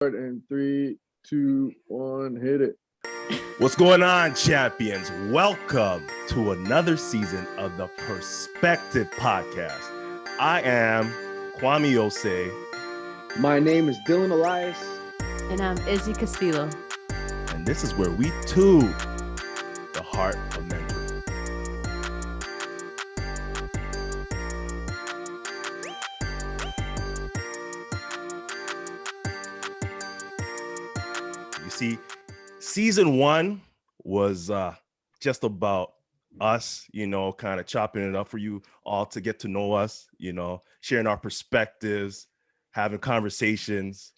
In 3, 2, 1, hit it. What's going on, champions? Welcome to another season of the Perspective Podcast. I am Kwame Ose. My name is Dylan Elias. And I'm Izzy Castillo. And this is where we tune the heart of mentoring. You see, season 1 was just about us, kind of chopping it up for you all to get to know us, sharing our perspectives, having conversations.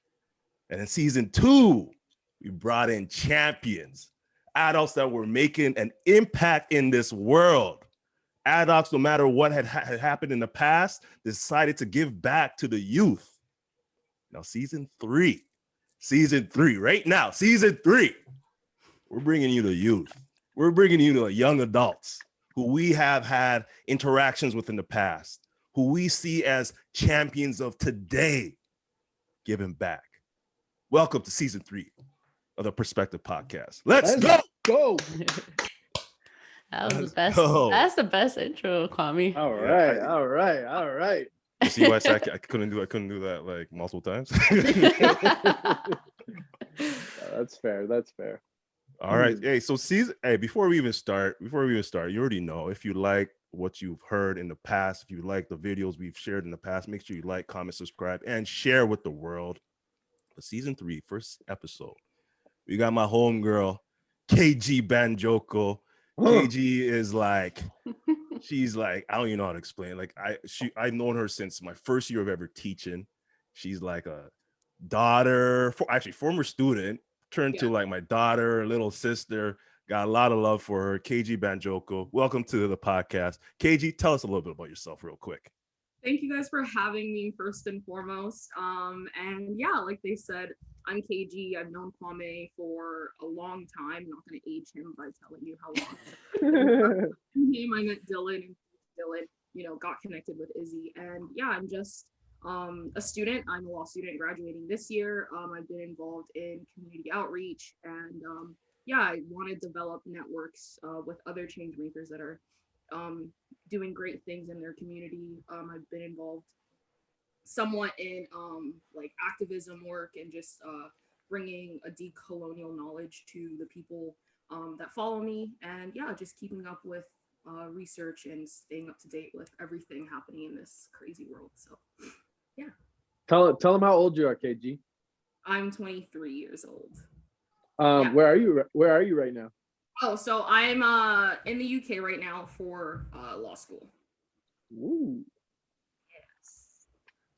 And in season 2, we brought in champions, adults that were making an impact in this world. Adults, no matter what had happened in the past, decided to give back to the youth. Now, season 3, right now, season 3, we're bringing you the youth. We're bringing you the young adults who we have had interactions with in the past, who we see as champions of today, giving back. Welcome to season 3 of the Perspective Podcast. Let's go. That was the best. That's the best intro, Kwame. All right. You see why I said I couldn't do that like multiple times? That's fair. All right. Hey, so before we even start, you already know, if you like what you've heard in the past, if you like the videos we've shared in the past, make sure you like, comment, subscribe, and share with the world. But season 3, first episode, we got my homegirl, KG Banjoko. KG is like, she's like, I don't even know how to explain. Like I've known her since my first year of ever teaching. She's like a daughter, former student, turned to like my daughter, little sister. Got a lot of love for her. KG Banjoko, welcome to the podcast. KG, tell us a little bit about yourself real quick. Thank you guys for having me first and foremost. And yeah, like they said, I'm KG. I've known Kwame for a long time. I'm not going to age him by telling you how long. I met Dylan, and Dylan, got connected with Izzy. And yeah, I'm just a student. I'm a law student graduating this year. I've been involved in community outreach, and I want to develop networks with other change makers that are doing great things in their community. I've been involved somewhat in like activism work and just bringing a decolonial knowledge to the people that follow me, and just keeping up with research and staying up to date with everything happening in this crazy world. So yeah. Tell them how old you are, KG. I'm 23 years old. Where are you right now? Oh, so I'm in the UK right now for law school. Ooh. Yes.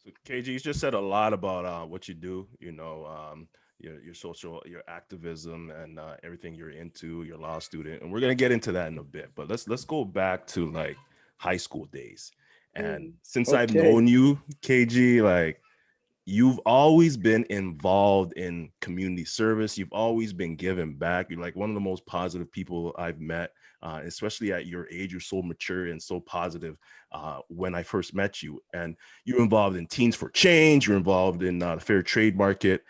So KG, you just said a lot about what you do, your social, your activism, and everything you're into, your law student, and we're gonna get into that in a bit. But let's go back to like high school days. And since I've known you, KG, like you've always been involved in community service. You've always been giving back. You're like one of the most positive people I've met, especially at your age. You're so mature and so positive when I first met you. And you're involved in Teens for Change. You're involved in the fair trade market.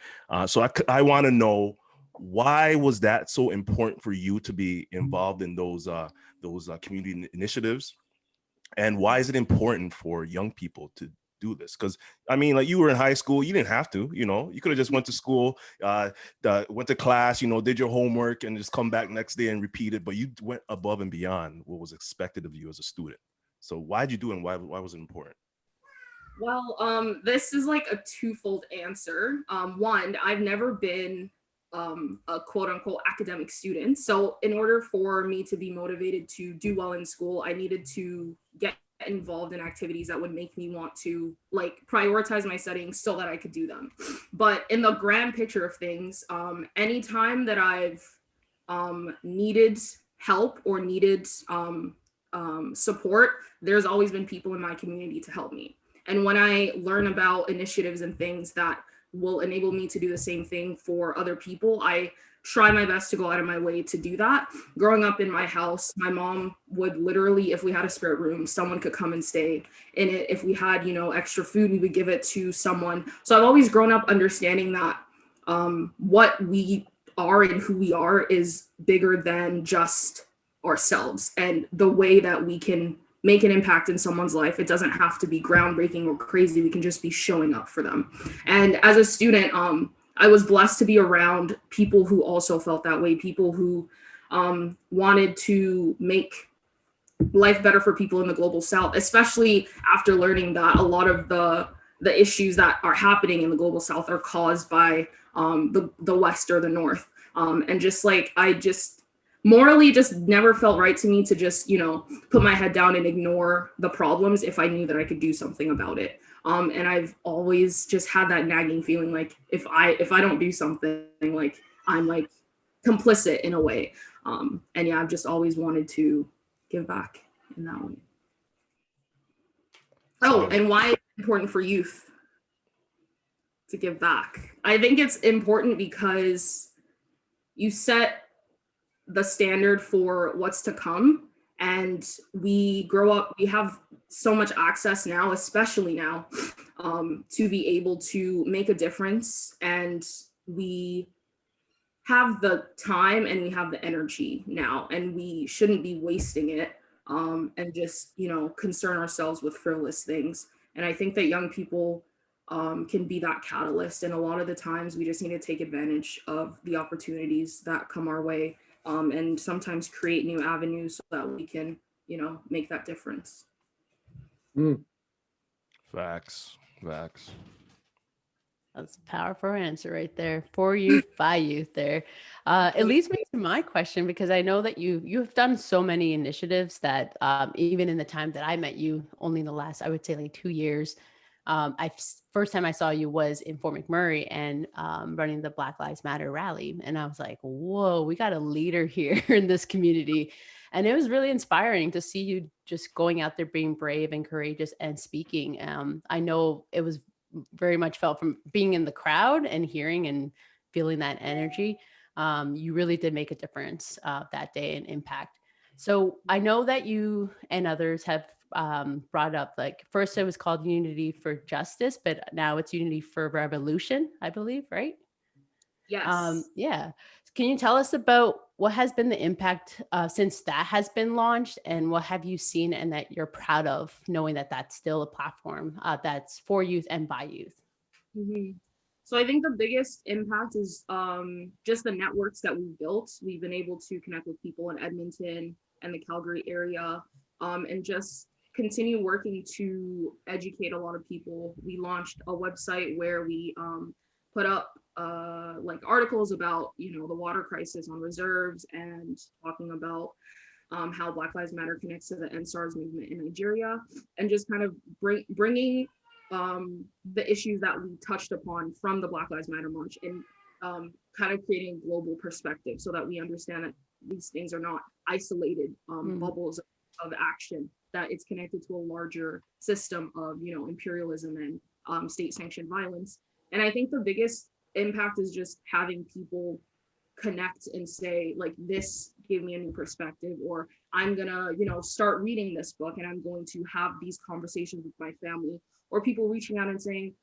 So I want to know, why was that so important for you to be involved in those community initiatives? And why is it important for young people to do this? Because I mean, like, you were in high school, you didn't have to, you could have just went to school, went to class, did your homework and just come back next day and repeat it. But you went above and beyond what was expected of you as a student. So why'd you do it, and why was it important? Well, this is like a twofold answer. One, I've never been a quote unquote academic student. So in order for me to be motivated to do well in school, I needed to get involved in activities that would make me want to like prioritize my studying so that I could do them. But in the grand picture of things, anytime that I've needed help or needed support, there's always been people in my community to help me. And when I learn about initiatives and things that will enable me to do the same thing for other people, I try my best to go out of my way to do that. Growing up in my house, my mom would literally, if we had a spare room, someone could come and stay in it. If we had, extra food, we would give it to someone. So I've always grown up understanding that what we are and who we are is bigger than just ourselves, and the way that we can make an impact in someone's life, it doesn't have to be groundbreaking or crazy. We can just be showing up for them. And as a student, I was blessed to be around people who also felt that way, people who wanted to make life better for people in the global south, especially after learning that a lot of the issues that are happening in the global south are caused by the west or the north. And just like, I just morally just never felt right to me to just, you know, put my head down and ignore the problems if I knew that I could do something about it. And I've always just had that nagging feeling like if I don't do something, like I'm like complicit in a way. And yeah, I've just always wanted to give back in that way. Oh, and why it's important for youth to give back. I think it's important because you set the standard for what's to come, and we grow up, we have so much access now, especially now, to be able to make a difference, and we have the time and we have the energy now, and we shouldn't be wasting it and just, you know, concern ourselves with frivolous things. And I think that young people can be that catalyst, and a lot of the times we just need to take advantage of the opportunities that come our way, and sometimes create new avenues so that we can, you know, make that difference. Facts. That's a powerful answer right there. For youth, by youth there. It leads me to my question, because I know that you've done so many initiatives that even in the time that I met you, only in the last, I would say like 2 years, first time I saw you was in Fort McMurray and running the Black Lives Matter rally. And I was like, whoa, we got a leader here in this community. And it was really inspiring to see you just going out there, being brave and courageous and speaking. I know it was very much felt from being in the crowd and hearing and feeling that energy. You really did make a difference that day and impact. So I know that you and others have brought up, like, first it was called Unity for Justice, but now it's Unity for Revolution, I believe, right? Yes. Yeah. Can you tell us about what has been the impact since that has been launched, and what have you seen and that you're proud of, knowing that that's still a platform that's for youth and by youth? Mm-hmm. So I think the biggest impact is just the networks that we've built. We've been able to connect with people in Edmonton and the Calgary area, and just continue working to educate a lot of people. We launched a website where we put up like articles about, you know, the water crisis on reserves, and talking about how Black Lives Matter connects to the NSARS movement in Nigeria, and just kind of bringing the issues that we touched upon from the Black Lives Matter March, and kind of creating a global perspective so that we understand that these things are not isolated bubbles of action, that it's connected to a larger system of, you know, imperialism and state-sanctioned violence. And I think the biggest impact is just having people connect and say, like, this gave me a new perspective, or I'm gonna, you know, start reading this book and I'm going to have these conversations with my family, or people reaching out and saying,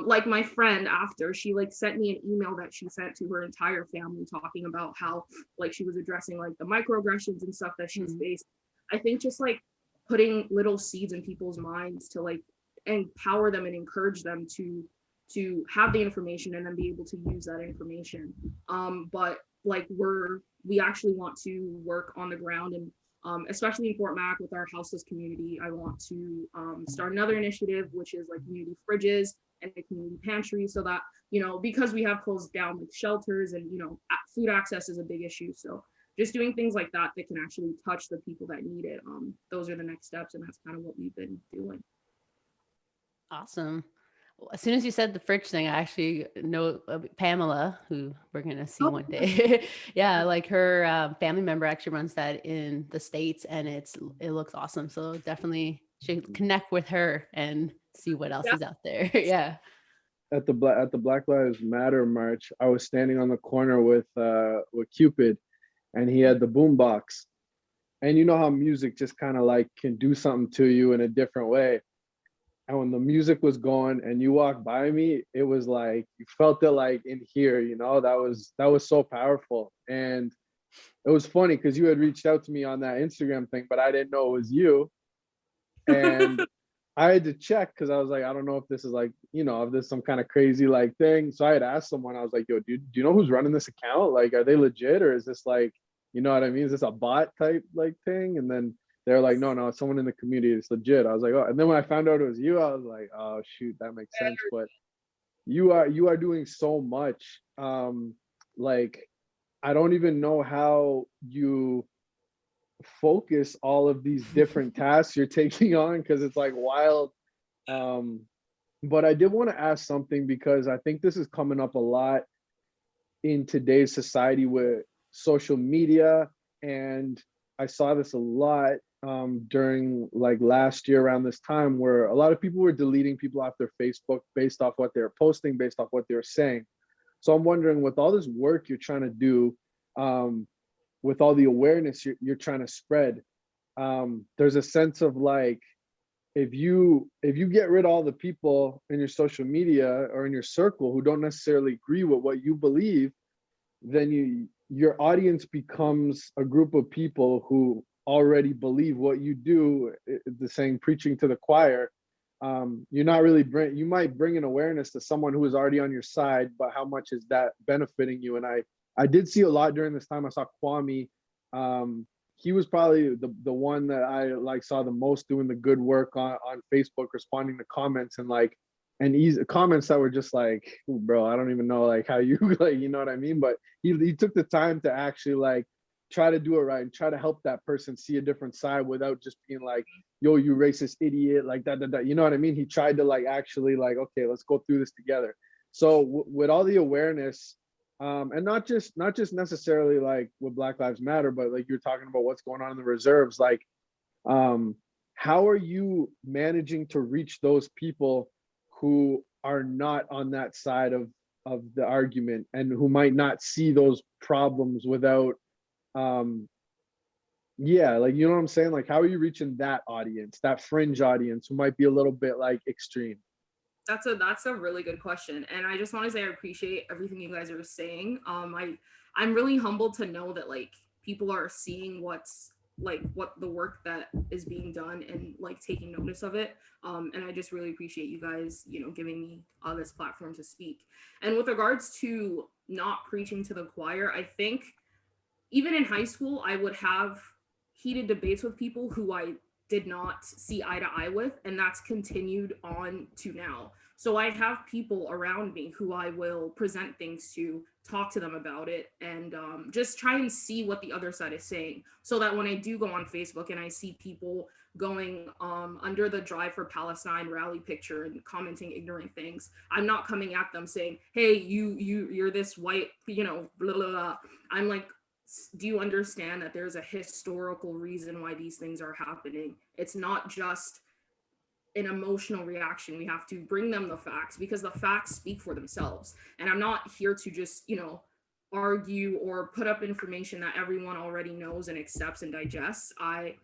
like my friend, after she like sent me an email that she sent to her entire family talking about how like she was addressing like the microaggressions and stuff that she's faced. I think just like putting little seeds in people's minds to like empower them and encourage them to have the information and then be able to use that information. But like we actually want to work on the ground, and especially in Fort Mac with our houseless community, I want to start another initiative, which is like community fridges and a community pantry, so that, you know, because we have closed down like shelters, and, you know, food access is a big issue. So just doing things like that that can actually touch the people that need it. Those are the next steps, and that's kind of what we've been doing. Awesome. As soon as you said the fridge thing, I actually know Pamela, who we're going to see one day. Yeah, like her family member actually runs that in the States, and it looks awesome. So definitely should connect with her and see what else is out there. Yeah. At the Black Lives Matter march, I was standing on the corner with Cupid, and he had the boombox. And you know how music just kind of like can do something to you in a different way. and when the music was going and you walked by me, it was like you felt it like in here, you know. That was so powerful. And it was funny because you had reached out to me on that Instagram thing, but I didn't know it was you. And I had to check because I was like, I don't know if this is like, you know, if this is some kind of crazy like thing. So I had asked someone, I was like, yo, dude, do you know who's running this account? Like, are they legit, or is this like, you know what I mean? Is this a bot type like thing? And then they're like, no, it's someone in the community. It's legit. I was like, oh, and then when I found out it was you, I was like, oh shoot, that makes sense. But you are doing so much. Like I don't even know how you focus all of these different tasks you're taking on, because it's like wild. But I did want to ask something, because I think this is coming up a lot in today's society with social media, and I saw this a lot during like last year around this time, where a lot of people were deleting people off their Facebook based off what they're posting, based off what they're saying. So I'm wondering, with all this work you're trying to do, with all the awareness you're trying to spread, there's a sense of like, if you get rid of all the people in your social media or in your circle who don't necessarily agree with what you believe, then your audience becomes a group of people who already believe what you do. The saying, preaching to the choir. You're not really you might bring an awareness to someone who is already on your side, but how much is that benefiting you? And I did see a lot during this time. I saw Kwame. He was probably the one that I like saw the most doing the good work on Facebook, responding to comments, and like, and comments that were just like, bro, I don't even know like how you like, you know what I mean? But he took the time to actually like try to do it right and try to help that person see a different side without just being like, yo, you racist idiot, like that. You know what I mean? He tried to like actually like, okay, let's go through this together. So with all the awareness, and not just necessarily like with Black Lives Matter, but like you're talking about what's going on in the reserves, like, how are you managing to reach those people who are not on that side of the argument, and who might not see those problems without, yeah, like, you know what I'm saying? Like, how are you reaching that audience, that fringe audience who might be a little bit like extreme? That's a really good question, and I just want to say I appreciate everything you guys are saying. I'm really humbled to know that like people are seeing what the work that is being done and like taking notice of it. And I just really appreciate you guys, giving me this platform to speak. And with regards to not preaching to the choir, I think even in high school I would have heated debates with people who I did not see eye to eye with, and that's continued on to now. So I have people around me who I will present things to, talk to them about it, and just try and see what the other side is saying, so that when I do go on Facebook and I see people going under the Drive for Palestine rally picture and commenting ignorant things, I'm not coming at them saying, hey, you're this white, blah, blah, blah. I'm like, do you understand that there's a historical reason why these things are happening? It's not just an emotional reaction. We have to bring them the facts, because the facts speak for themselves. And I'm not here to just, argue or put up information that everyone already knows and accepts and digests. I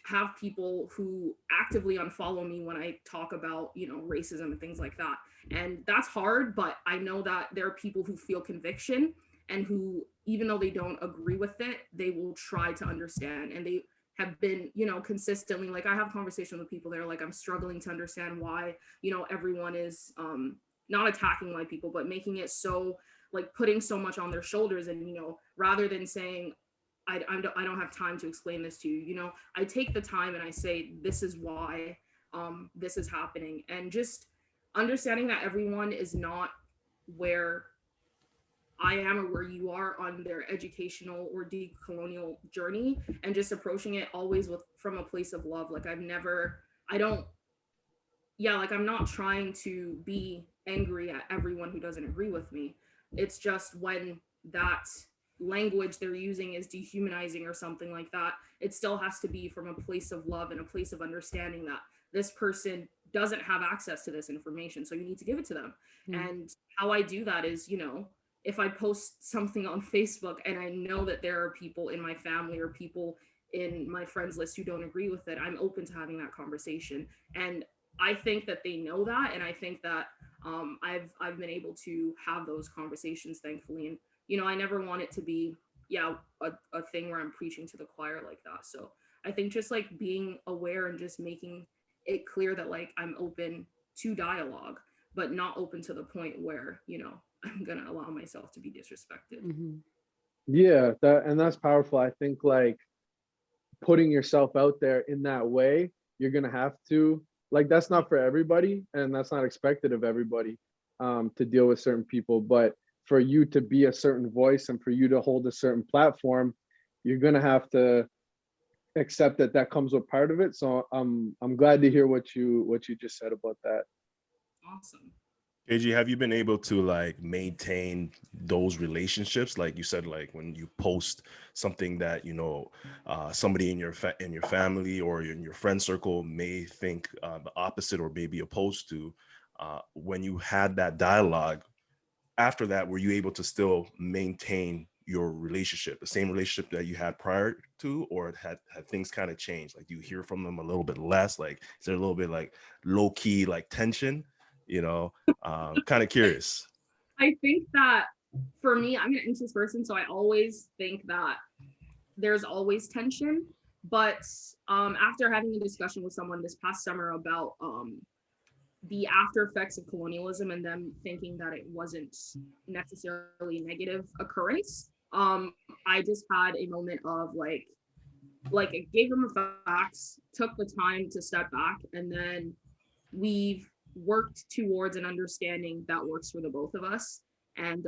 have people who actively unfollow me when I talk about, racism and things like that. And that's hard, but I know that there are people who feel conviction, and who, even though they don't agree with it, they will try to understand. And they have been, consistently, like, I have conversations with people that are like, I'm struggling to understand why, everyone is not attacking white people, but making it so, like, putting so much on their shoulders. And, rather than saying, I don't have time to explain this to you, I take the time and I say, this is why this is happening. And just understanding that everyone is not where I am or where you are on their educational or decolonial journey, and just approaching it always from a place of love. Like, I'm not trying to be angry at everyone who doesn't agree with me. It's just when that language they're using is dehumanizing or something like that, it still has to be from a place of love and a place of understanding that this person doesn't have access to this information, so you need to give it to them. And how I do that is, if I post something on Facebook and I know that there are people in my family or people in my friends list who don't agree with it, I'm open to having that conversation. And I think that they know that, and I think that I've been able to have those conversations, thankfully. And I never want it to be a thing where I'm preaching to the choir like that. So I think just like being aware and just making it clear that like I'm open to dialogue, but not open to the point where I'm gonna allow myself to be disrespected. Mm-hmm. Yeah, that's powerful. I think like putting yourself out there in that way, you're gonna have to, like, that's not for everybody, and that's not expected of everybody, to deal with certain people. But for you to be a certain voice and for you to hold a certain platform, you're gonna have to accept that that comes with part of it. So I'm glad to hear what you just said about that. Awesome. KG, have you been able to like maintain those relationships? Like you said, like when you post something that somebody in your family or in your friend circle may think the opposite or may be opposed to. When you had that dialogue, after that, were you able to still maintain your relationship, the same relationship that you had prior to, or had things kind of changed? Like, do you hear from them a little bit less? Like, is there a little bit like low key like tension? Kind of curious. I think that for me, I'm an anxious person, so I always think that there's always tension. But after having a discussion with someone this past summer about the after effects of colonialism and them thinking that it wasn't necessarily a negative occurrence, I just had a moment of like I gave them the facts, took the time to step back, and then we've worked towards an understanding that works for the both of us. And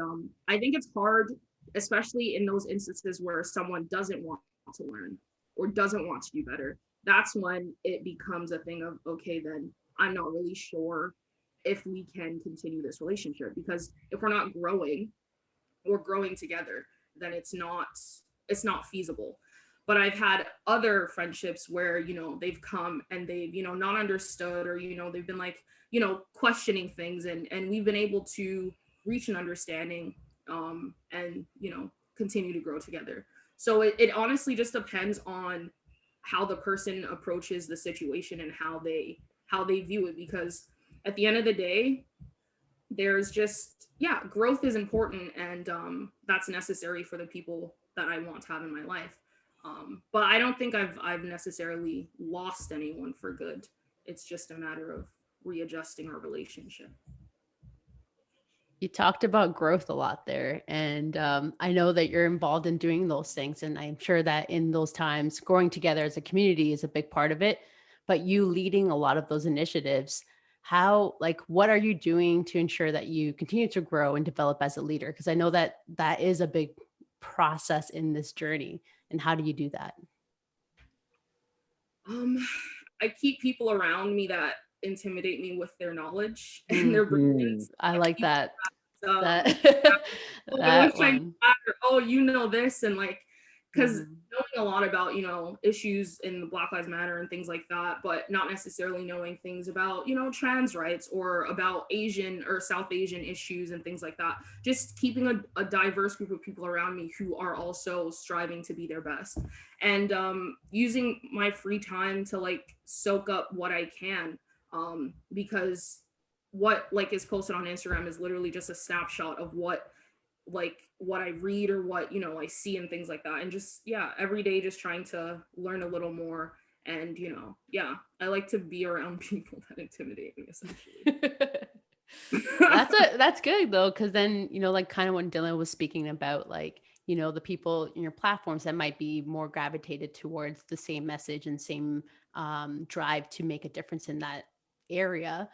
I think it's hard, especially in those instances where someone doesn't want to learn or doesn't want to do better. That's when it becomes a thing of, okay, then I'm not really sure if we can continue this relationship, because if we're not growing or growing together, then it's not feasible. But I've had other friendships where they've come and they've not understood, or they've been like questioning things, and we've been able to reach an understanding, and continue to grow together. So it honestly just depends on how the person approaches the situation and how they view it, because at the end of the day, there's just growth is important, and that's necessary for the people that I want to have in my life. But I don't think I've necessarily lost anyone for good. It's just a matter of readjusting our relationship. You talked about growth a lot there, and I know that you're involved in doing those things, and I'm sure that in those times, growing together as a community is a big part of it. But you leading a lot of those initiatives, what are you doing to ensure that you continue to grow and develop as a leader? Because I know that that is a big process in this journey. And how do you do that? I keep people around me that intimidate me with their knowledge and their brilliance. I like that. That That one. Oh, this, and like, because knowing a lot about issues in the Black Lives Matter and things like that, but not necessarily knowing things about trans rights or about Asian or South Asian issues and things like that. Just keeping a diverse group of people around me who are also striving to be their best, and using my free time to like soak up what I can, because what like is posted on Instagram is literally just a snapshot of what I read or what I see and things like that, and just every day just trying to learn a little more. And I like to be around people that intimidate me, essentially. That's good though, because then like kind of when Dylan was speaking about like the people in your platforms that might be more gravitated towards the same message and same drive to make a difference in that area.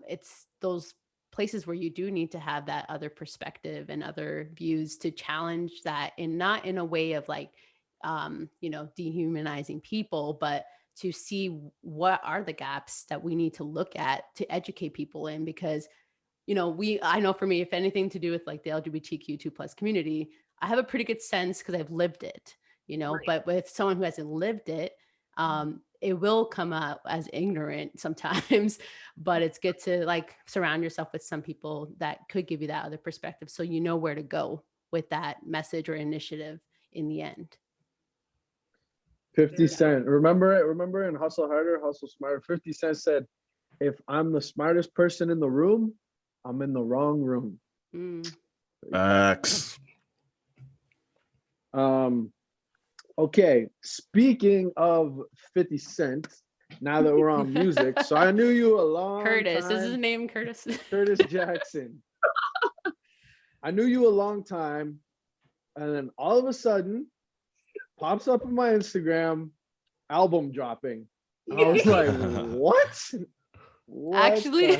It's those places where you do need to have that other perspective and other views to challenge that, and not in a way of like dehumanizing people, but to see what are the gaps that we need to look at to educate people in. Because I know for me, if anything to do with like the LGBTQ2+ community, I have a pretty good sense because I've lived it, right. But with someone who hasn't lived it, it will come out as ignorant sometimes, but it's good to like surround yourself with some people that could give you that other perspective, so you know where to go with that message or initiative in the end. 50 Cent, remember in Hustle Harder, Hustle Smarter, 50 Cent said, if I'm the smartest person in the room, I'm in the wrong room. Facts. Okay, speaking of 50 Cent, now that we're on music, so I knew you a long Curtis, time. is his name Curtis? Curtis Jackson. I knew you a long time, and then all of a sudden, pops up in my Instagram, album dropping. And I was like, what? Actually,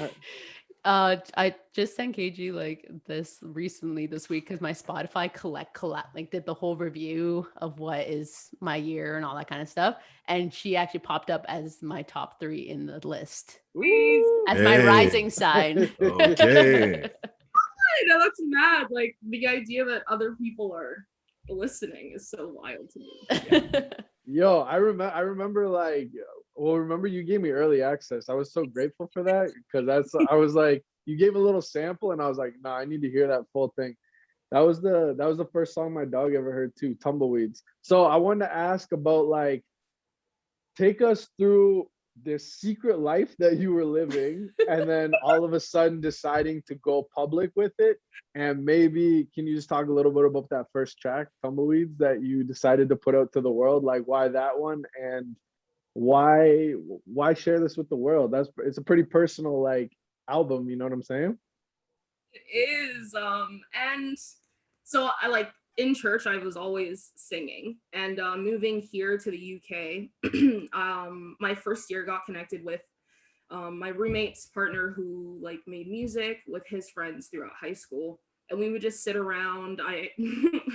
I just sent KG like this recently this week because my Spotify collect like did the whole review of what is my year and all that kind of stuff, and she actually popped up as my top 3 in the list as my rising sign. Okay. No, that's mad. Like the idea that other people are listening is so wild to me. Yo, I remember like, well, remember you gave me early access. I was so grateful for that because I was like, you gave a little sample and I was like, nah, I need to hear that full thing. That was the first song my dog ever heard too, Tumbleweeds. So I wanted to ask about like, take us through this secret life that you were living and then all of a sudden deciding to go public with it. And maybe can you just talk a little bit about that first track, Tumbleweeds, that you decided to put out to the world? Like why that one and why share this with the world? It's a pretty personal like album, you know what I'm saying? It is. And so I like in church, I was always singing, and moving here to the UK, my first year got connected with my roommate's partner who like made music with his friends throughout high school. And we would just sit around. I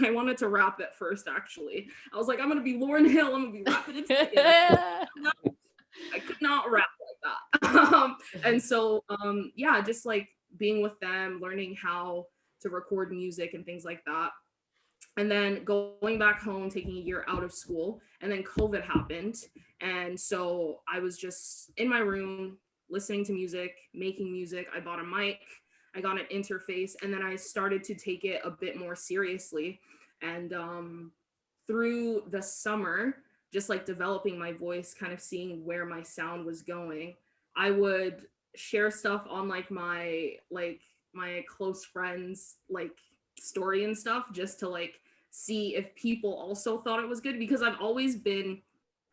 I wanted to rap at first, actually. I was like, I'm gonna be Lauryn Hill, I'm gonna be rapping it. I could not rap like that. And so yeah, just like being with them, learning how to record music and things like that. And then going back home, taking a year out of school, and then COVID happened. And so I was just in my room listening to music, making music. I bought a mic, I got an interface, and then I started to take it a bit more seriously. And through the summer, just like developing my voice, kind of seeing where my sound was going, I would share stuff on like my close friends like story and stuff, just to like see if people also thought it was good, because I've always been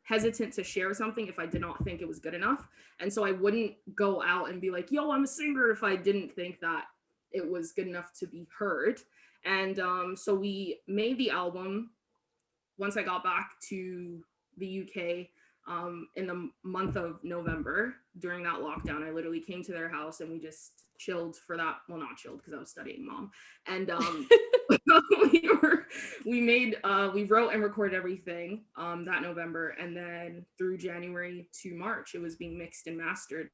hesitant to share something if I did not think it was good enough. And so I wouldn't go out and be like, yo, I'm a singer, if I didn't think that it was good enough to be heard. And so we made the album once I got back to the UK in the month of November. During that lockdown, I literally came to their house and we just chilled for that. Well, not chilled because I was studying, mom. And we wrote and recorded everything that November, and then through January to March, it was being mixed and mastered.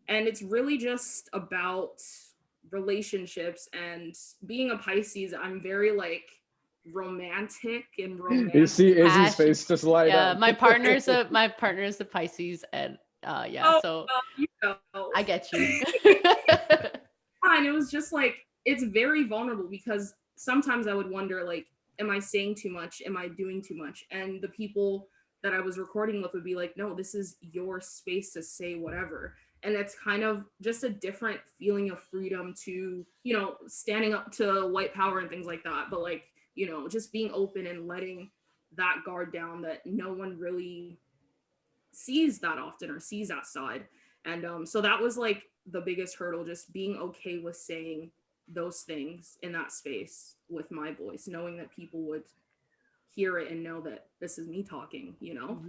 And it's really just about relationships, and being a Pisces, I'm very like romantic and romantic. You see Izzy's face just light up. My partner's a Pisces, and so you know. I get you. And it was just like, it's very vulnerable, because sometimes I would wonder, like, am I saying too much? Am I doing too much? And the people that I was recording with would be like, no, this is your space to say whatever. And it's kind of just a different feeling of freedom to, you know, standing up to white power and things like that. But like, you know, just being open and letting that guard down that no one really sees that often or sees that side. And so that was like the biggest hurdle, just being okay with saying those things in that space with my voice, knowing that people would hear it and know that this is me talking, you know.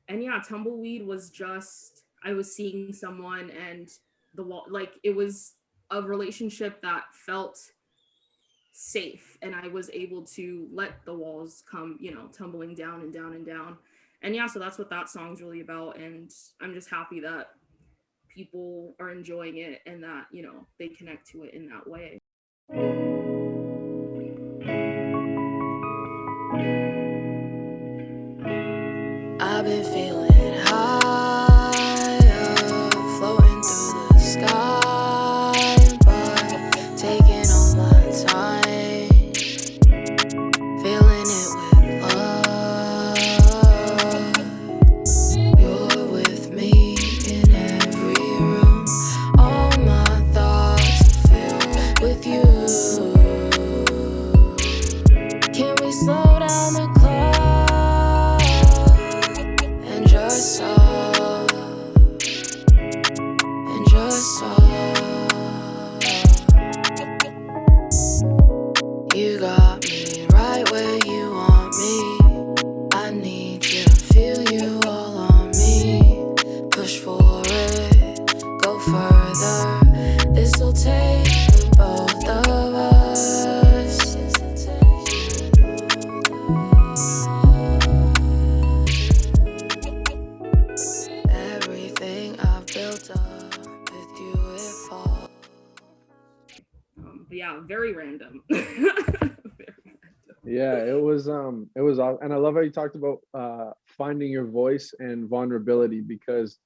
And yeah, Tumbleweed was just, I was seeing someone, and the wall, like, it was a relationship that felt safe, and I was able to let the walls come, you know, tumbling down and down and down. And yeah, so that's what that song's really about. And I'm just happy that people are enjoying it and that, you know, they connect to it in that way. I've been feeling high, floating through the sky, but taking all my time, feeling it with love. You're with me in every slow down the clock and just stop, and just stop. You got me right where you want me. I need you to feel you all on me. Push for it, go further. This'll take the both of us. Everything I've built up with you, it falls. But yeah, very random. Very Yeah, it was and I love how you talked about finding your voice and vulnerability, because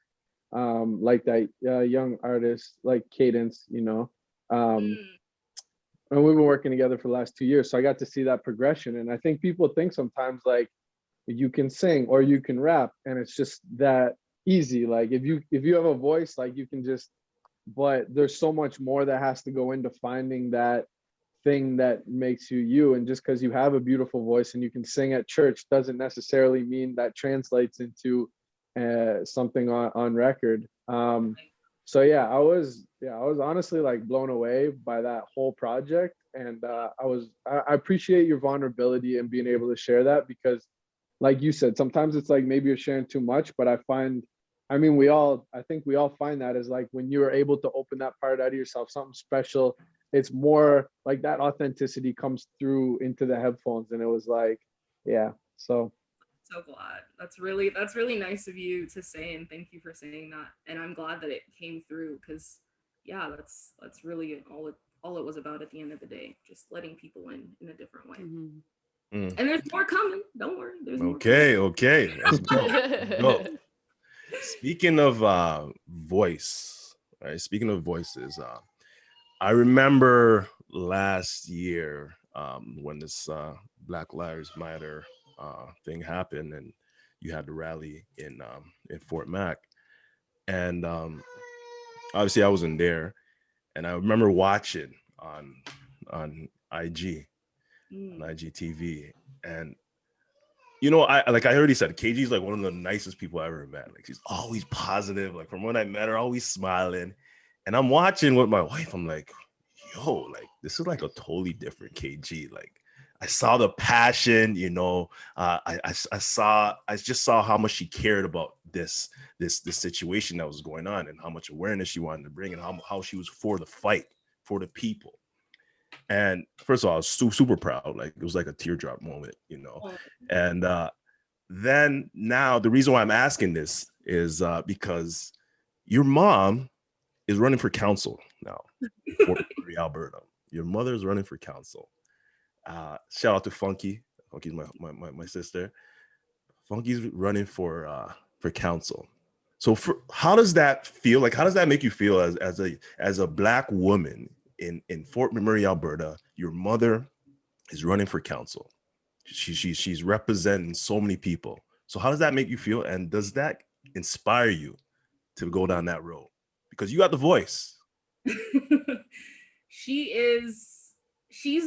like that young artist like Cadence, you know, random. and we've been working together for the last 2 years, so I got to see that progression. And I think people think sometimes like you can sing or you can rap and it's just that easy. Like if you have a voice, like you can just, but there's so much more that has to go into finding that thing that makes you you. And just because you have a beautiful voice and you can sing at church doesn't necessarily mean that translates into something on record. So yeah, I was honestly like blown away by that whole project. And I appreciate your vulnerability and being able to share that, because like you said, sometimes it's like maybe you're sharing too much, but I mean, I think we all find that is like when you are able to open that part out of yourself, something special, it's more like that authenticity comes through into the headphones. And it was like, yeah, so. So glad. That's really nice of you to say, and thank you for saying that. And I'm glad that it came through, because yeah, that's really all it was about at the end of the day, just letting people in a different way. Mhm. And there's more coming. Don't worry. There's more Okay, let's go. Go. Speaking of voice, right? Speaking of voices, I remember last year when this Black Lives Matter thing happened, and you had the rally in Fort Mac, and obviously I wasn't there, and I remember watching on IG, on IGTV, and you know, I already said, KG's like one of the nicest people I ever met. Like she's always positive. Like from when I met her, always smiling. And I'm watching with my wife. I'm like, yo, like this is like a totally different KG. Like I saw the passion, you know. I just saw how much she cared about this situation that was going on, and how much awareness she wanted to bring, and how she was for the fight for the people. And first of all, I was super proud. Like it was like a teardrop moment, you know. And then now the reason why I'm asking this is because your mom is running for council now, Fort McMurray, Alberta. Your mother is running for council. Shout out to Funky. Funky's my sister. Funky's running for council. So how does that feel? Like, how does that make you feel as a Black woman in Fort McMurray, Alberta? Your mother is running for council. She's representing so many people. So how does that make you feel? And does that inspire you to go down that road? Because you got the voice. She's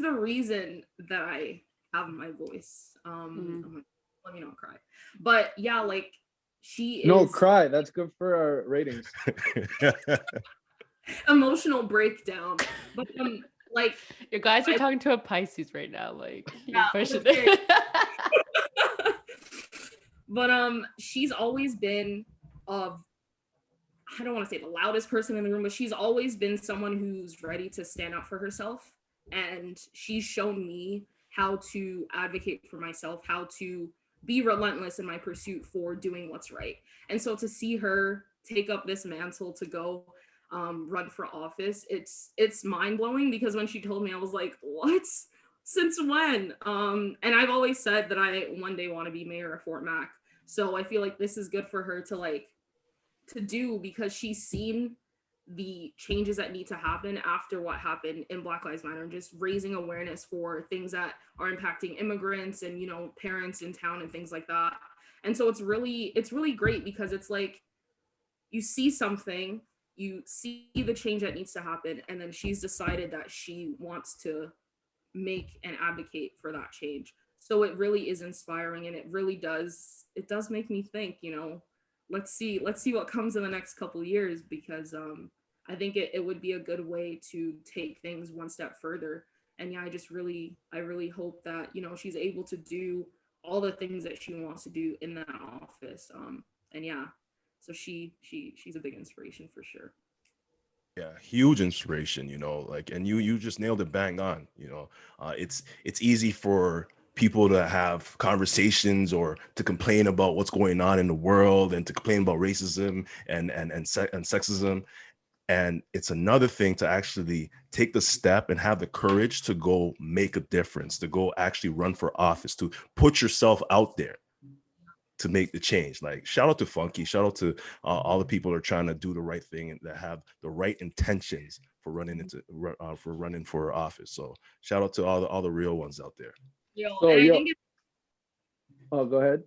the reason that I have my voice. Let me not cry. But yeah, like she is. No, cry. That's good for our ratings. Emotional breakdown. But like you guys are talking to a Pisces right now. Like you're pushing okay. it. But she's always been I don't want to say the loudest person in the room, but she's always been someone who's ready to stand up for herself. And she's shown me how to advocate for myself, how to be relentless in my pursuit for doing what's right. And so to see her take up this mantle to go run for office, it's mind-blowing, because when she told me, I was like, what? Since when? And I've always said that I one day want to be mayor of Fort Mac. So I feel like this is good for her to do, because she's seen the changes that need to happen after what happened in Black Lives Matter, and just raising awareness for things that are impacting immigrants and, you know, parents in town and things like that. And so it's really great, because it's like you see something, you see the change that needs to happen, and then she's decided that she wants to make and advocate for that change. So it really is inspiring, and it does make me think, let's see what comes in the next couple of years, because I think it would be a good way to take things one step further. And yeah, I really hope that, she's able to do all the things that she wants to do in that office. And yeah, so she's a big inspiration for sure. Yeah, huge inspiration, like, and you just nailed it bang on, it's easy for people to have conversations or to complain about what's going on in the world and to complain about racism and sexism. And it's another thing to actually take the step and have the courage to go make a difference, to go actually run for office, to put yourself out there to make the change. Like, shout out to Funky, shout out to all the people that are trying to do the right thing and that have the right intentions for running for office. So shout out to all the real ones out there. I think oh, go ahead.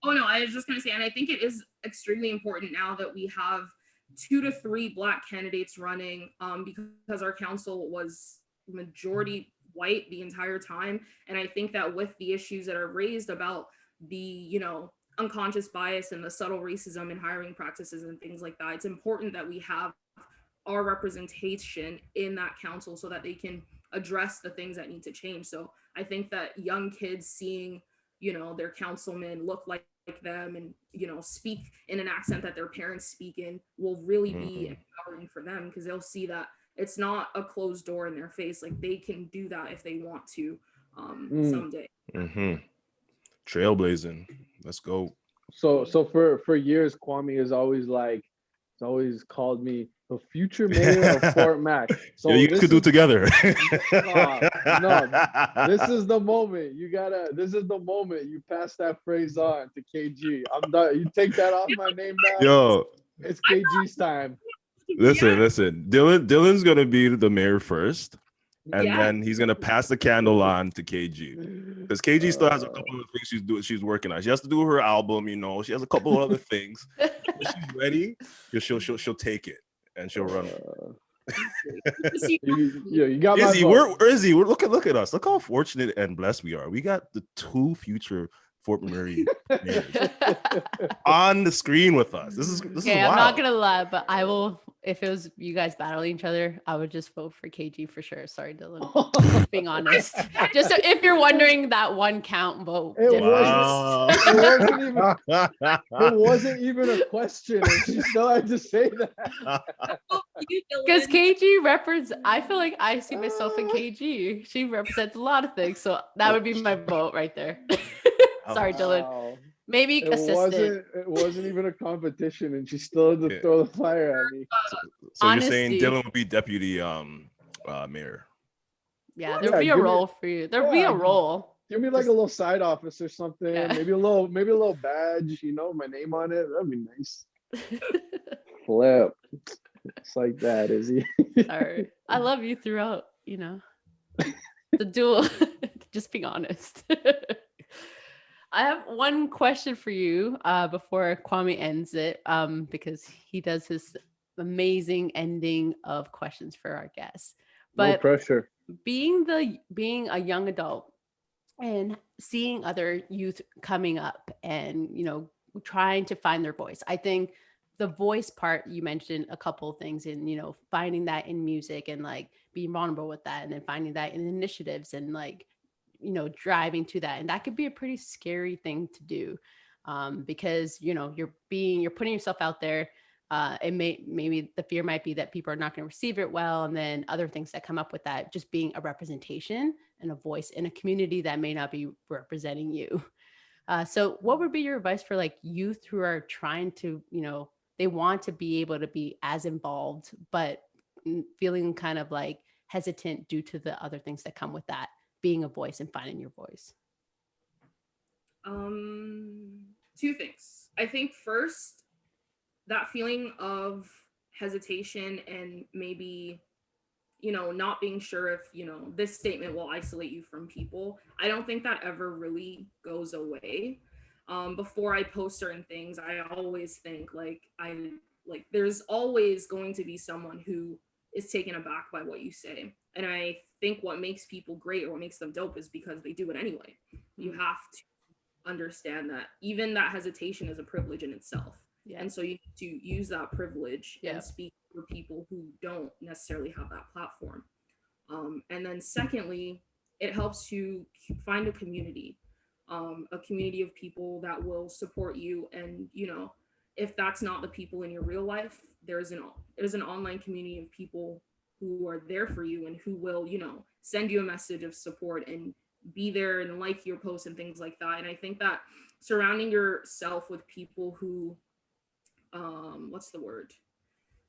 Oh no, I was just gonna say, and I think it is extremely important now that we have 2 to 3 Black candidates running, because our council was majority white the entire time. And I think that with the issues that are raised about the, unconscious bias and the subtle racism in hiring practices and things like that, it's important that we have our representation in that council so that they can address the things that need to change. So I think that young kids seeing, their councilmen look like them and, speak in an accent that their parents speak in will really be empowering for them, because they'll see that it's not a closed door in their face. Like, they can do that if they want to someday. Trailblazing. Let's go. So for years, Kwame is always always called me the future mayor of Fort Mac. So you could do together. No, this is the moment. This is the moment you pass that phrase on to KG. I'm done. You take that off my name now. Yo, it's KG's time. Listen. Dylan's gonna be the mayor first. And then he's gonna pass the candle on to KG, because KG still has a couple of things she's working on. She has to do her album, she has a couple of other things. When she's ready, she'll take it and she'll run. You got Izzy, my vote. Izzy, look at us. Look how fortunate and blessed we are. We got the 2 future Fort McMurray mayors on the screen with us. This is wild. I'm not gonna lie, but I will. If it was you guys battling each other, I would just vote for KG for sure. Sorry, Dylan. Being honest, just so if you're wondering, that one count vote. It wasn't even a question, and she still had to say that. Because KG represents, I feel like I see myself in KG. She represents a lot of things, so that would be my vote right there. Sorry, Dylan. Maybe assistant. It wasn't even a competition, and she still had to throw the fire at me. So you're saying Dylan would be deputy mayor? Yeah, there'll be a role for you. There'll be a role. Give me like a little side office or something. Yeah. Maybe a little badge. My name on it. That'd be nice. Flip. It's like that, Izzy. Sorry, I love you throughout. The duel. Just being honest. I have one question for you before Kwame ends it, because he does his amazing ending of questions for our guests. But no pressure. Being a young adult and seeing other youth coming up and trying to find their voice, I think the voice part, you mentioned a couple of things in finding that in music and like being vulnerable with that, and then finding that in initiatives and like driving to that. And that could be a pretty scary thing to do, because you're putting yourself out there. Maybe the fear might be that people are not going to receive it well, and then other things that come up with that, just being a representation and a voice in a community that may not be representing you. So what would be your advice for like youth who are trying to, they want to be able to be as involved, but feeling kind of like hesitant due to the other things that come with that, being a voice and finding your voice? 2 things. I think first, that feeling of hesitation and maybe, not being sure if, this statement will isolate you from people. I don't think that ever really goes away. Before I post certain things, I always think there's always going to be someone who is taken aback by what you say. And I think what makes people great or what makes them dope is because they do it anyway. You have to understand that even that hesitation is a privilege in itself. Yeah. And so you need to use that privilege Yeah. and speak for people who don't necessarily have that platform. And then secondly, it helps you find a community of people that will support you. And, you know, if that's not the people in your real life, there's an online community of people who are there for you and who will, you know, send you a message of support and be there and like your posts and things like that. And I think that surrounding yourself with people who what's the word,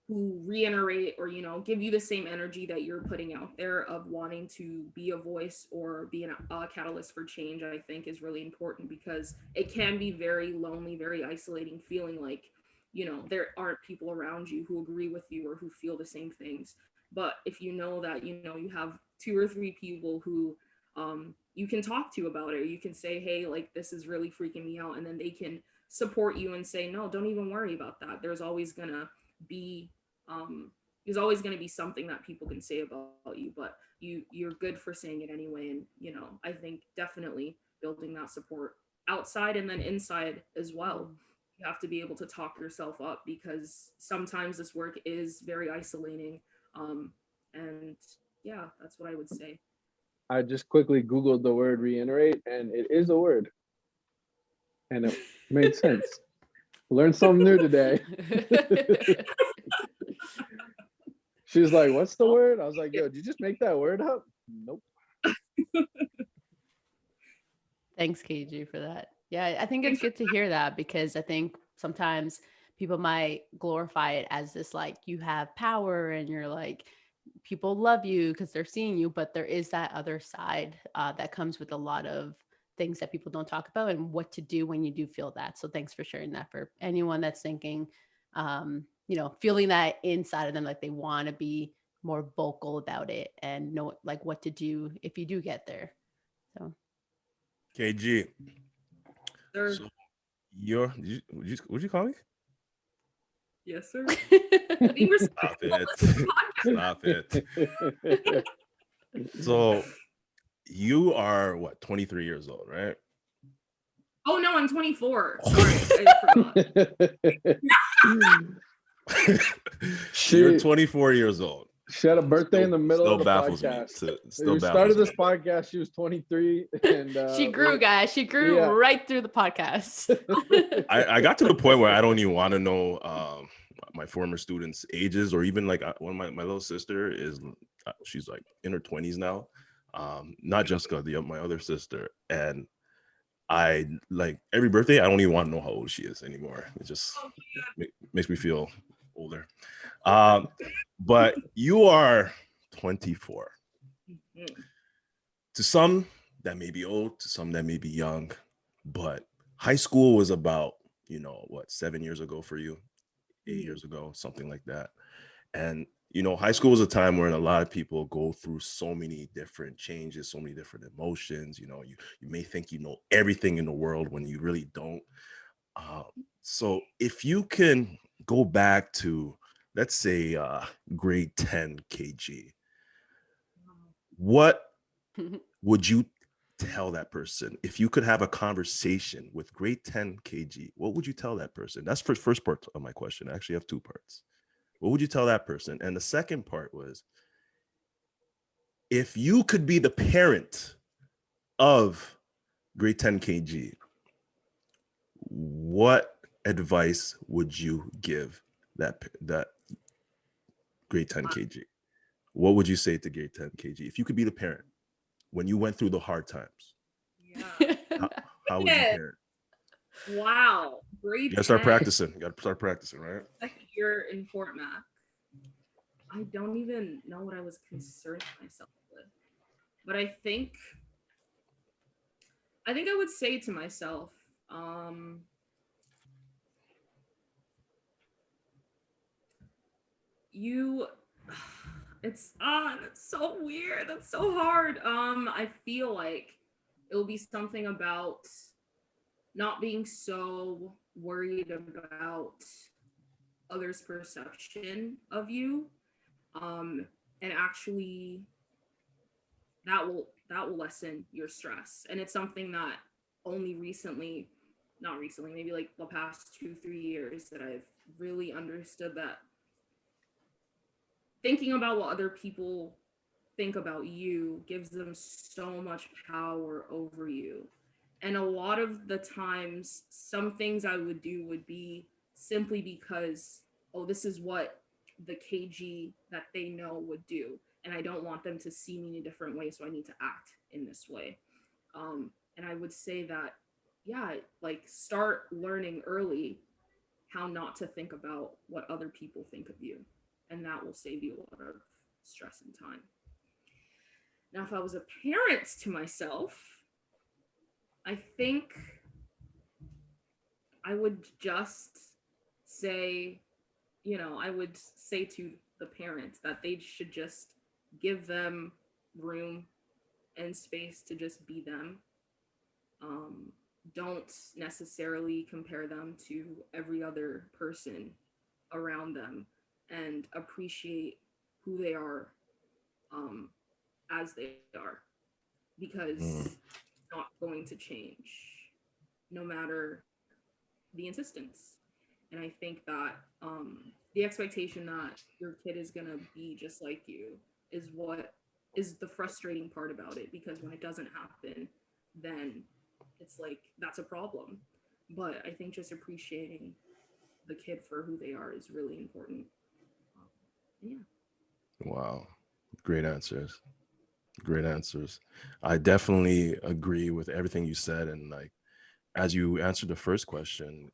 who reiterate or, you know, give you the same energy that you're putting out there of wanting to be a voice or be a catalyst for change, I think is really important, because it can be very lonely, very isolating, feeling like, you know, there aren't people around you who agree with you or who feel the same things. But if you know that, you know, you have 2 or 3 people who you can talk to about it, you can say, hey, like, this is really freaking me out, and then they can support you and say, no, don't even worry about that. There's always gonna be something that people can say about you, but you're good for saying it anyway. And, you know, I think definitely building that support outside and then inside as well. You have to be able to talk yourself up, because sometimes this work is very isolating. And yeah, that's what I would say. I just quickly Googled the word reiterate, and it is a word. And it made sense. Learned something new today. She's like, what's the word? I was like, yo, did you just make that word up? Nope. Thanks, KG, for that. Yeah, I think it's good to hear that, because I think sometimes people might glorify it as this, like, you have power and you're like, people love you because they're seeing you, but there is that other side that comes with a lot of things that people don't talk about, and what to do when you do feel that. So thanks for sharing that for anyone that's thinking, you know, feeling that inside of them, like they want to be more vocal about it and know like what to do if you do get there. So KG. Sir. So what'd you call me? Yes, sir. Stop it. Stop it. So you are what, 23 years old, right? Oh no, I'm 24. Sorry, I forgot. You're 24 years old. She had a birthday in the middle of the baffles podcast. Me. We started this podcast. She was 23, and she grew, guys. She grew right through the podcast. I got to the point where I don't even want to know my former students' ages, or even like when my little sister is, she's like in her 20s now. Not Jessica, my other sister, and I like every birthday. I don't even want to know how old she is anymore. It just makes me feel older. But you are 24. Mm-hmm. To some, that may be old. To some, that may be young. But high school was about, 7 years ago for you, 8 years ago, something like that. And high school is a time where a lot of people go through so many different changes, so many different emotions. You may think you know everything in the world when you really don't. So if you can go back to, let's say, grade 10 KG, what would you tell that person? If you could have a conversation with grade 10 KG, what would you tell that person? That's the first part of my question. I actually have 2 parts. What would you tell that person? And the second part was, if you could be the parent of grade 10 KG, what advice would you give that grade 10 KG? What would you say to grade 10 KG if you could be the parent when you went through the hard times? Yeah. How would you parent? Wow. Grade You gotta start practicing. You gotta start practicing, right? Second year in Fort Mac. I don't even know what I was concerned myself with. But I think I would say to myself, it's that's so weird. That's so hard. I feel like it'll be something about not being so worried about others' perception of you. And actually that will that will lessen your stress. And it's something that only recently, not recently, maybe like the past 2-3 years, that I've really understood that thinking about what other people think about you gives them so much power over you. And a lot of the times, some things I would do would be simply because, oh, this is what the KG that they know would do. And I don't want them to see me in a different way, so I need to act in this way. And I would say that, yeah, like start learning early how not to think about what other people think of you. And that will save you a lot of stress and time. Now, if I was a parent to myself, I think I would just say, I would say to the parents that they should just give them room and space to just be them. Don't necessarily compare them to every other person around them, and appreciate who they are as they are, because it's not going to change no matter the insistence. And I think that the expectation that your kid is going to be just like you is what is the frustrating part about it, because when it doesn't happen, then it's like that's a problem. But I think just appreciating the kid for who they are is really important. Yeah. Wow. Great answers. Great answers. I definitely agree with everything you said. And like, as you answered the first question,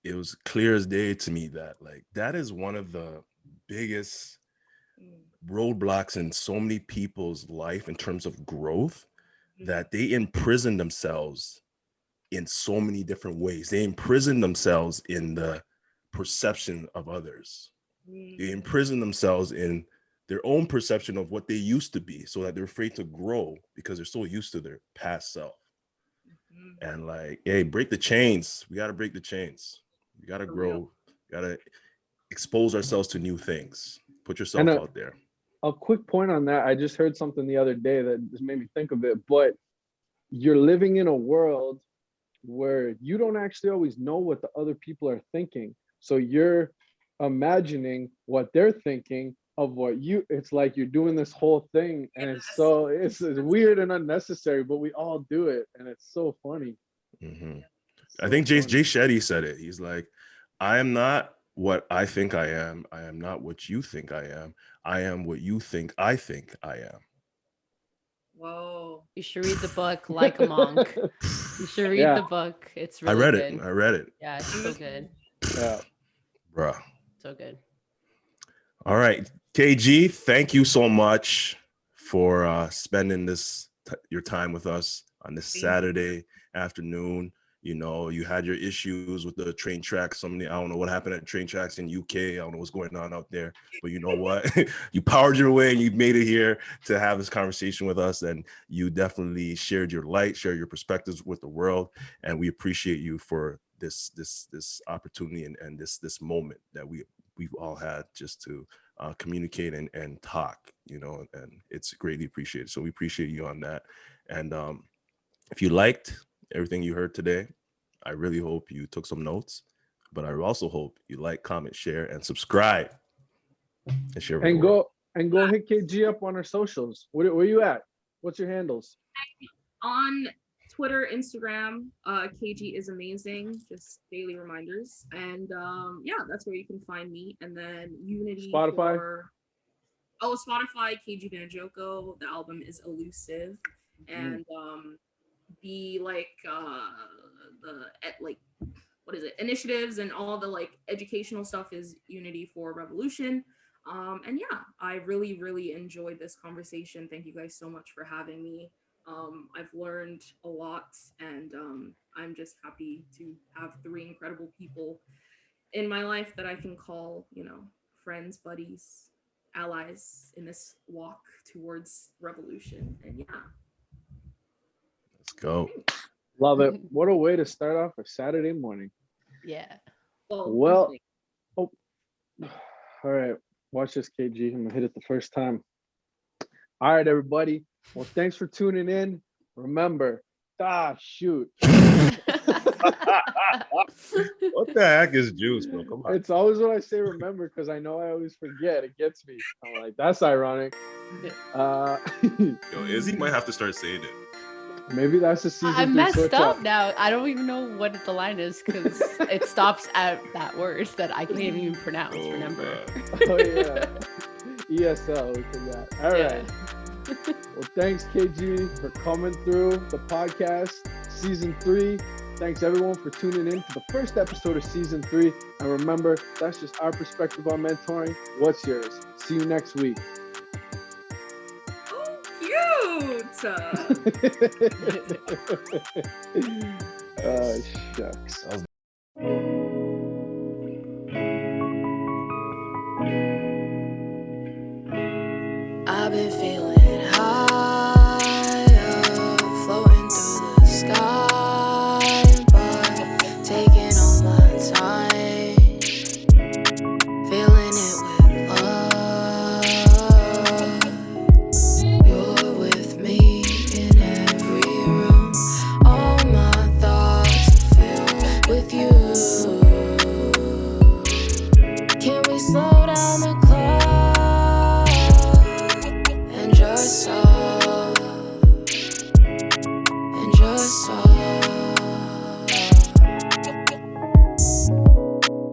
it was clear as day to me that like that is one of the biggest roadblocks in so many people's life in terms of growth, that they imprison themselves in so many different ways. They imprison themselves in the perception of others. They imprison themselves in their own perception of what they used to be, so that they're afraid to grow because they're so used to their past self. And like, hey, break the chains. We got to break the chains. We got to grow. Got to expose ourselves to new things. Put yourself And out there. a quick point on that. I just heard something the other day that just made me think of it. But you're living in a world where you don't actually always know what the other people are thinking. So you're imagining what they're thinking of what you, it's like you're doing this whole thing, and it's weird and unnecessary, but we all do it, and it's so funny. I think Jay Shetty said it. He's like, I am not what I think I am. I am not what you think I am. I am what you think I am. Whoa. You should read the book like a monk. You should read the book. It's really good. I read it. Yeah, it's so good. Yeah. Bruh. So good. All right. KG, thank you so much for spending your time with us on this Saturday afternoon. You know, you had your issues with the train tracks. I don't know what happened at train tracks in UK. I don't know what's going on out there, but you know what? You powered your way and you made it here to have this conversation with us. And you definitely shared your light, shared your perspectives with the world. And we appreciate you for this opportunity and this moment that we've all had just to communicate and talk, you know, and it's greatly appreciated. So we appreciate you on that. And if you liked everything you heard today, I really hope you took some notes, but I also hope you like, comment, share, and subscribe. And share with the world. Go hit KG up on our socials. Where you at? What's your handles? On Twitter, Instagram, KG is amazing, just daily reminders. And yeah, that's where you can find me. And then Unity. Spotify. Spotify, KG Banjoko. The album is Elusive. And the what is it, initiatives and all the like educational stuff is Unity for Revolution. And yeah, I really enjoyed this conversation. Thank you guys so much for having me. I've learned a lot, and I'm just happy to have 3 incredible people in my life that I can call, friends, buddies, allies in this walk towards revolution. And yeah. Let's go. Love it. What a way to start off a Saturday morning. Yeah. Well, all right. Watch this, KG. I'm gonna hit it the first time. All right, everybody. Well, thanks for tuning in. Remember, shoot. What the heck is juice, bro? Come on. It's always when I say remember because I know I always forget. It gets me. I'm like, that's ironic. Yo, Izzy might have to start saying it. Maybe that's the season. I 3 messed switch up now. I don't even know what the line is because it stops at that word that I can't even pronounce. Oh, remember? man. Oh yeah, ESL. We forgot. All right. Well, thanks KG for coming through the podcast, season 3. Thanks everyone for tuning in to the first episode of season 3. And remember, that's just our perspective on mentoring. What's yours? See you next week. Cute. Oh, shucks. I've been feeling higher, floating through the sky, but taking all my time, filling it with love. You're with me in every room. All my thoughts are filled with you. Can we slow down the clock and just talk? And just talk.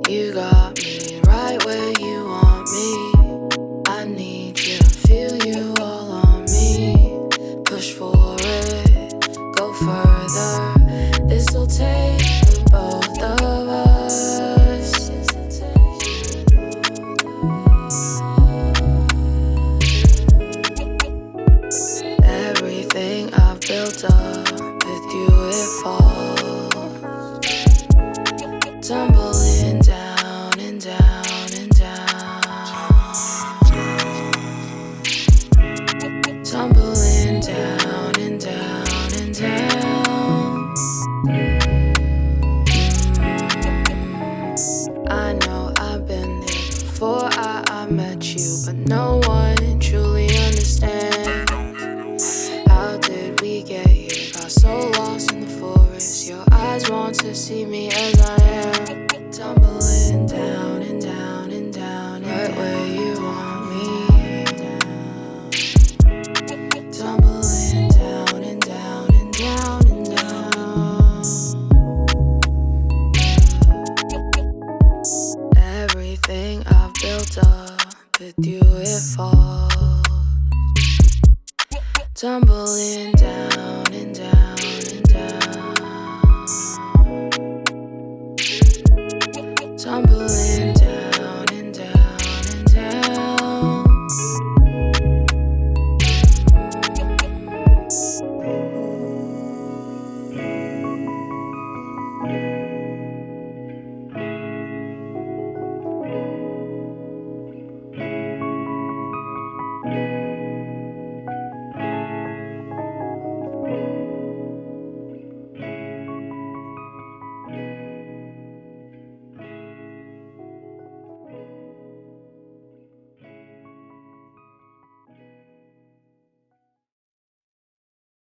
You got me right where you want me. I need you to feel you all on me. Push for it, go further. This'll take the both of us. Everything I've built up with you, it falls, tumbling down and down and down, tumbling down and down and down. I know I've been there before I met you, but no one truly understands. How did we get here? Got so lost in the forest. Your eyes want to see me as I am.